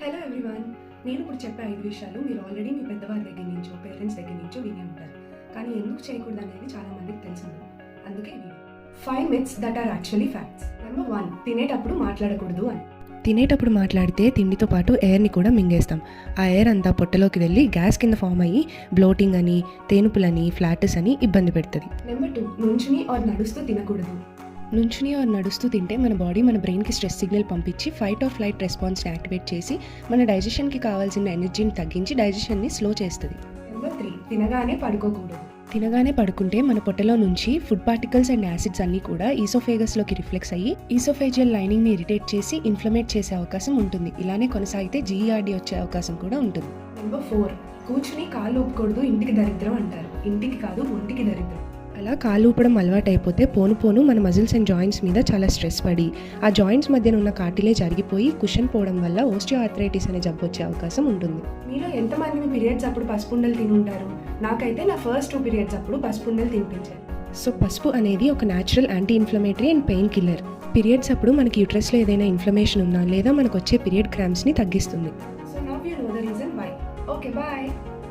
Hello everyone, నేను ఇప్పుడు చెప్పే 5 విషయాలు మీరు ఆల్రెడీ మీ పెద్దవారి దగ్గర నుంచో పేరెంట్స్ దగ్గర నుంచో విని ఉంటారు. కానీ ఎందుకు చేయకూడదు అనేది చాలా మందికి తెలిసింది. అందుకే 5 myths that are actually facts. Number 1, తినేటప్పుడు మాట్లాడకూడదు అని. తినేటప్పుడు మాట్లాడితే తిండితో పాటు ఎయిర్ని కూడా మింగేస్తాం. ఆ ఎయిర్ అంతా పొట్టలోకి వెళ్ళి గ్యాస్ కింద ఫామ్ అయ్యి బ్లోటింగ్ అని, తేనుపులని, ఫ్లాటస్ అని ఇబ్బంది పెడుతుంది. నెంబర్ 2, నుంచుని ఆర్ నడుస్తూ తినకూడదు. నుంచుని ఆర్ నడుస్తూ తింటే మన బాడీ మన బ్రెయిన్కి స్ట్రెస్ సిగ్నల్ పంపించి ఫైట్ ఆర్ ఫ్లైట్ రెస్పాన్స్ని యాక్టివేట్ చేసి మన డైజెషన్కి కావాల్సిన ఎనర్జీని తగ్గించి డైజెషన్ని స్లో చేస్తుంది. నెంబర్ 3, తినగానే పడుకోకూడదు. తినగానే పడుకుంటే మన పొట్టలో నుంచి ఫుడ్ పార్టికల్స్ అండ్ యాసిడ్స్ అన్నీ కూడా ఈసోఫేగస్లోకి రిఫ్లెక్స్ అయ్యి ఈసోఫేజియల్ లైనింగ్ని ఇరిటేట్ చేసి ఇన్ఫ్లమేట్ చేసే అవకాశం ఉంటుంది. ఇలానే కొనసాగితే జీఈఆర్డీ వచ్చే అవకాశం కూడా ఉంటుంది. నెంబర్ 4, కూర్చుని కాళ్ళు ఊపకూడదు. ఇంటికి దరిద్రం అంటారు. ఇంటికి కాదు, ఒంటికి దరిద్రం. అలా కాలు ఊపడం అలవాటు అయిపోతే పోను పోను మన మజిల్స్ అండ్ జాయింట్స్ మీద చాలా స్ట్రెస్ పడి ఆ జాయింట్స్ మధ్యన ఉన్న కార్టిలేజ్ అరిగిపోయి కుషన్ పోవడం వల్ల ఓస్టియోఆర్థరైటిస్ అనే జబ్బు వచ్చే అవకాశం ఉంటుంది. మీలో ఎంతమంది మీ పీరియడ్స్ అప్పుడు పసుపుండలు తిని ఉంటారు? నాకైతే నా ఫస్ట్ 2 పీరియడ్స్ అప్పుడు పసుపుండలు తినిపించారు. సో పసుపు అనేది ఒక natural anti inflammatory and pain killer. Periods అప్పుడు మనకి యూట్రస్లో ఏదైనా ఇన్ఫ్లమేషన్ ఉన్నా లేదా మనకు వచ్చే పీరియడ్ క్రాంప్స్ని తగ్గిస్తుంది. So now you know the reason why. Okay, bye.